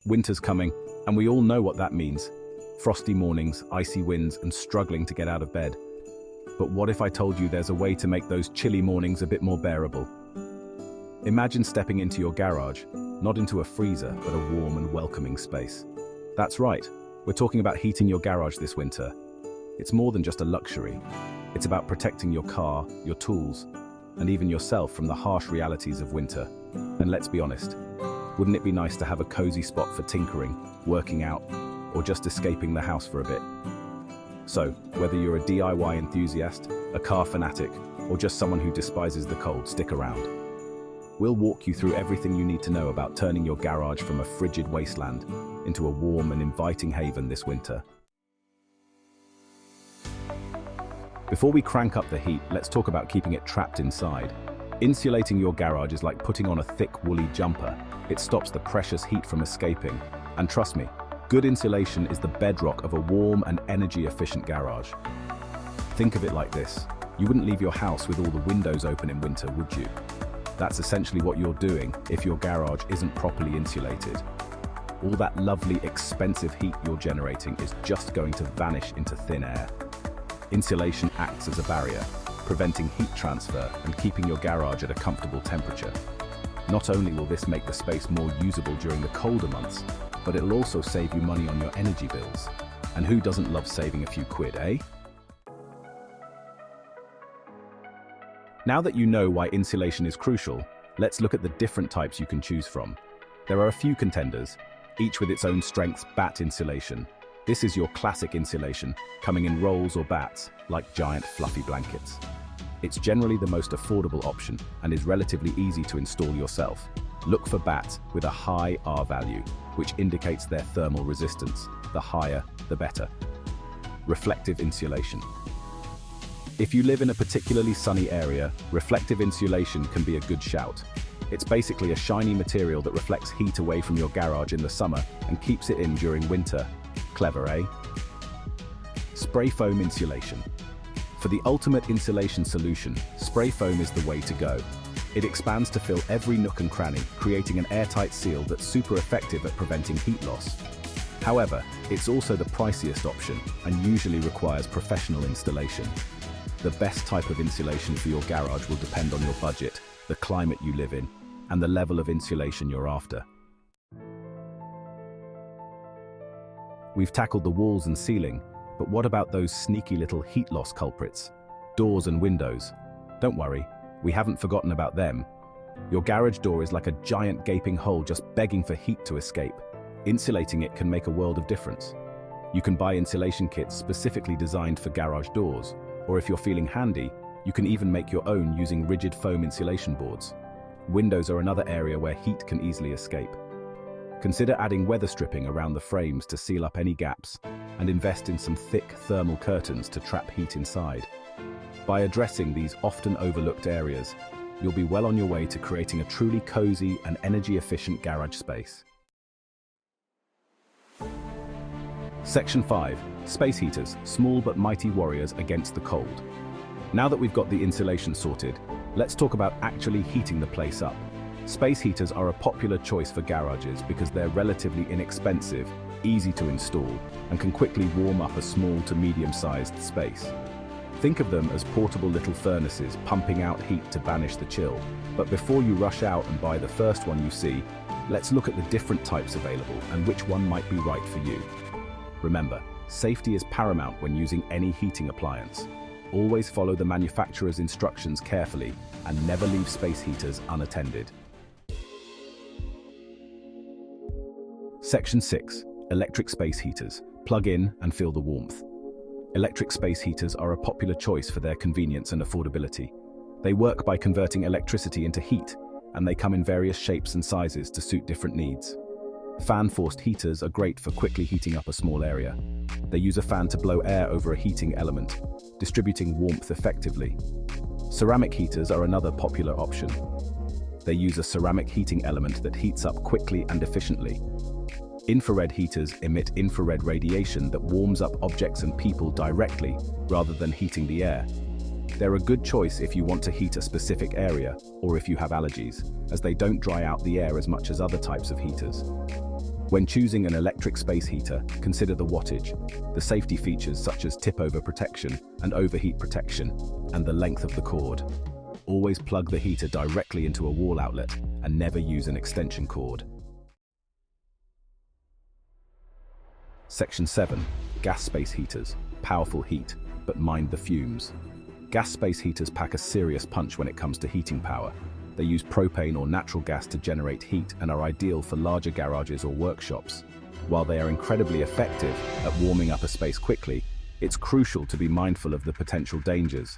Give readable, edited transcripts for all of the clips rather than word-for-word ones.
Winter's coming, and we all know what that means. Frosty mornings, icy winds, and struggling to get out of bed. But what if I told you there's a way to make those chilly mornings a bit more bearable? Imagine stepping into your garage, not into a freezer, but a warm and welcoming space. That's right, we're talking about heating your garage this winter. It's more than just a luxury. It's about protecting your car, your tools, and even yourself from the harsh realities of winter. And let's be honest, wouldn't it be nice to have a cozy spot for tinkering, working out, or just escaping the house for a bit? So, whether you're a DIY enthusiast, a car fanatic, or just someone who despises the cold, stick around. We'll walk you through everything you need to know about turning your garage from a frigid wasteland into a warm and inviting haven this winter. Before we crank up the heat, let's talk about keeping it trapped inside. Insulating your garage is like putting on a thick, woolly jumper. It stops the precious heat from escaping. And trust me, good insulation is the bedrock of a warm and energy-efficient garage. Think of it like this. You wouldn't leave your house with all the windows open in winter, would you? That's essentially what you're doing if your garage isn't properly insulated. All that lovely, expensive heat you're generating is just going to vanish into thin air. Insulation acts as a barrier, preventing heat transfer and keeping your garage at a comfortable temperature. Not only will this make the space more usable during the colder months, but it'll also save you money on your energy bills. And who doesn't love saving a few quid, eh? Now that you know why insulation is crucial, let's look at the different types you can choose from. There are a few contenders, each with its own strengths. Batt insulation. This is your classic insulation, coming in rolls or bats, like giant fluffy blankets. It's generally the most affordable option and is relatively easy to install yourself. Look for bats with a high R value, which indicates their thermal resistance. The higher, the better. Reflective insulation. If you live in a particularly sunny area, reflective insulation can be a good shout. It's basically a shiny material that reflects heat away from your garage in the summer and keeps it in during winter. Clever, eh? Spray foam insulation. For the ultimate insulation solution, spray foam is the way to go. It expands to fill every nook and cranny, creating an airtight seal that's super effective at preventing heat loss. However, it's also the priciest option and usually requires professional installation. The best type of insulation for your garage will depend on your budget, the climate you live in, and the level of insulation you're after. We've tackled the walls and ceiling, but what about those sneaky little heat loss culprits? Doors and windows. Don't worry, we haven't forgotten about them. Your garage door is like a giant gaping hole just begging for heat to escape. Insulating it can make a world of difference. You can buy insulation kits specifically designed for garage doors, or if you're feeling handy, you can even make your own using rigid foam insulation boards. Windows are another area where heat can easily escape. Consider adding weather stripping around the frames to seal up any gaps, and invest in some thick thermal curtains to trap heat inside. By addressing these often overlooked areas, you'll be well on your way to creating a truly cozy and energy-efficient garage space. Section 5. Space heaters, small but mighty warriors against the cold. Now that we've got the insulation sorted, let's talk about actually heating the place up. Space heaters are a popular choice for garages because they're relatively inexpensive, easy to install, and can quickly warm up a small to medium-sized space. Think of them as portable little furnaces pumping out heat to banish the chill. But before you rush out and buy the first one you see, let's look at the different types available and which one might be right for you. Remember, safety is paramount when using any heating appliance. Always follow the manufacturer's instructions carefully and never leave space heaters unattended. Section 6. Electric space heaters. Plug in and feel the warmth. Electric space heaters are a popular choice for their convenience and affordability. They work by converting electricity into heat, and they come in various shapes and sizes to suit different needs. Fan-forced heaters are great for quickly heating up a small area. They use a fan to blow air over a heating element, distributing warmth effectively. Ceramic heaters are another popular option. They use a ceramic heating element that heats up quickly and efficiently. Infrared heaters emit infrared radiation that warms up objects and people directly, rather than heating the air. They're a good choice if you want to heat a specific area, or if you have allergies, as they don't dry out the air as much as other types of heaters. When choosing an electric space heater, consider the wattage, the safety features such as tip-over protection and overheat protection, and the length of the cord. Always plug the heater directly into a wall outlet and never use an extension cord. Section 7. Gas space heaters. Powerful heat, but mind the fumes. Gas space heaters pack a serious punch when it comes to heating power. They use propane or natural gas to generate heat and are ideal for larger garages or workshops. While they are incredibly effective at warming up a space quickly, it's crucial to be mindful of the potential dangers.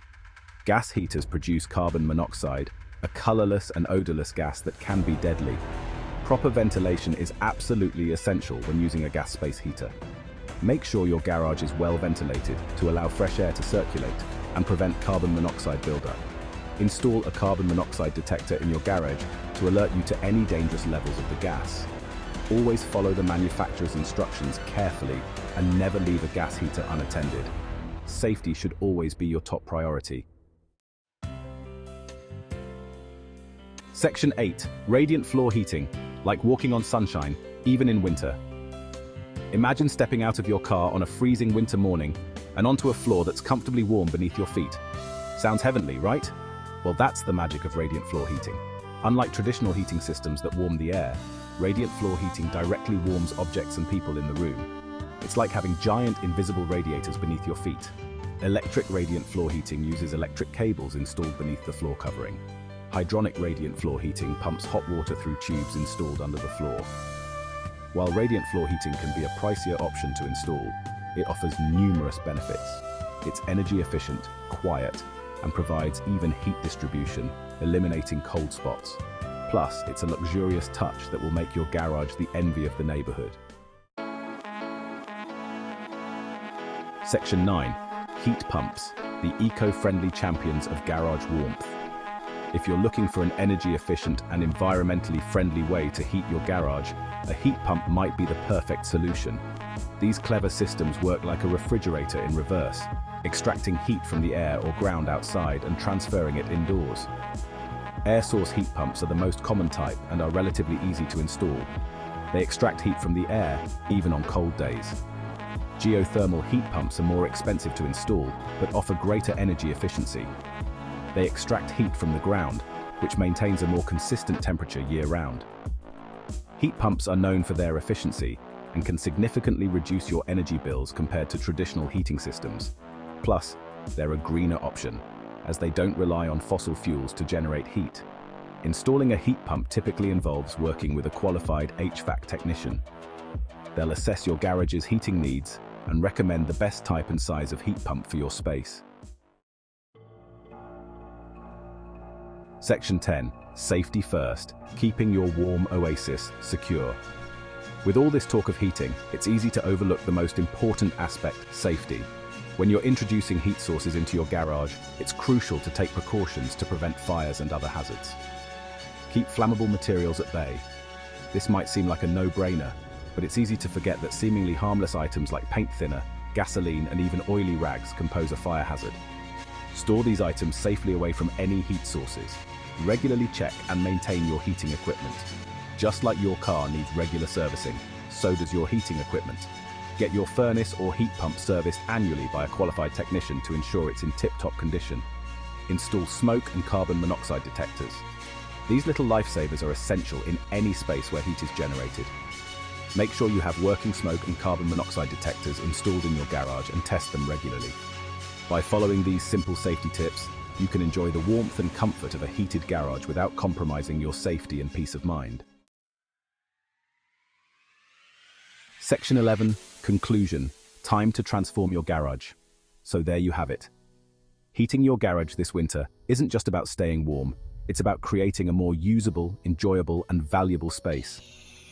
Gas heaters produce carbon monoxide, a colorless and odorless gas that can be deadly. Proper ventilation is absolutely essential when using a gas space heater. Make sure your garage is well ventilated to allow fresh air to circulate and prevent carbon monoxide buildup. Install a carbon monoxide detector in your garage to alert you to any dangerous levels of the gas. Always follow the manufacturer's instructions carefully and never leave a gas heater unattended. Safety should always be your top priority. Section 8. Radiant floor heating, like walking on sunshine, even in winter. Imagine stepping out of your car on a freezing winter morning and onto a floor that's comfortably warm beneath your feet. Sounds heavenly, right? Well, that's the magic of radiant floor heating. Unlike traditional heating systems that warm the air, radiant floor heating directly warms objects and people in the room. It's like having giant invisible radiators beneath your feet. Electric radiant floor heating uses electric cables installed beneath the floor covering. Hydronic radiant floor heating pumps hot water through tubes installed under the floor. While radiant floor heating can be a pricier option to install, it offers numerous benefits. It's energy efficient, quiet, and provides even heat distribution, eliminating cold spots. Plus, it's a luxurious touch that will make your garage the envy of the neighborhood. Section 9. Heat pumps, the eco-friendly champions of garage warmth. If you're looking for an energy-efficient and environmentally friendly way to heat your garage, a heat pump might be the perfect solution. These clever systems work like a refrigerator in reverse, extracting heat from the air or ground outside and transferring it indoors. Air source heat pumps are the most common type and are relatively easy to install. They extract heat from the air, even on cold days. Geothermal heat pumps are more expensive to install, but offer greater energy efficiency. They extract heat from the ground, which maintains a more consistent temperature year-round. Heat pumps are known for their efficiency and can significantly reduce your energy bills compared to traditional heating systems. Plus, they're a greener option, as they don't rely on fossil fuels to generate heat. Installing a heat pump typically involves working with a qualified HVAC technician. They'll assess your garage's heating needs and recommend the best type and size of heat pump for your space. Section 10. Safety first, keeping your warm oasis secure. With all this talk of heating, it's easy to overlook the most important aspect, safety. When you're introducing heat sources into your garage, it's crucial to take precautions to prevent fires and other hazards. Keep flammable materials at bay. This might seem like a no-brainer, but it's easy to forget that seemingly harmless items like paint thinner, gasoline, and even oily rags can pose a fire hazard. Store these items safely away from any heat sources. Regularly check and maintain your heating equipment. Just like your car needs regular servicing, so does your heating equipment. Get your furnace or heat pump serviced annually by a qualified technician to ensure it's in tip-top condition. Install smoke and carbon monoxide detectors. These little lifesavers are essential in any space where heat is generated. Make sure you have working smoke and carbon monoxide detectors installed in your garage and test them regularly. By following these simple safety tips, you can enjoy the warmth and comfort of a heated garage without compromising your safety and peace of mind. Section 11. Conclusion. Time to transform your garage. So there you have it. Heating your garage this winter isn't just about staying warm, it's about creating a more usable, enjoyable, and valuable space.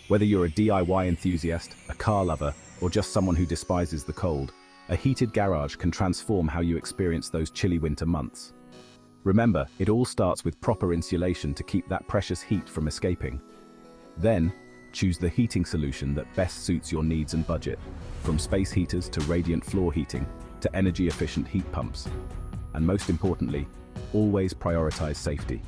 Whether you're a DIY enthusiast, a car lover, or just someone who despises the cold, a heated garage can transform how you experience those chilly winter months. Remember, it all starts with proper insulation to keep that precious heat from escaping. Then, choose the heating solution that best suits your needs and budget, from space heaters to radiant floor heating to energy-efficient heat pumps. And most importantly, always prioritize safety.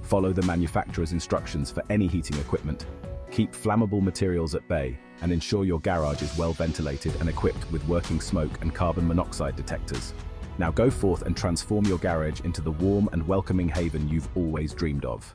Follow the manufacturer's instructions for any heating equipment Keep flammable materials at bay and ensure your garage is well ventilated and equipped with working smoke and carbon monoxide detectors. Now go forth and transform your garage into the warm and welcoming haven you've always dreamed of.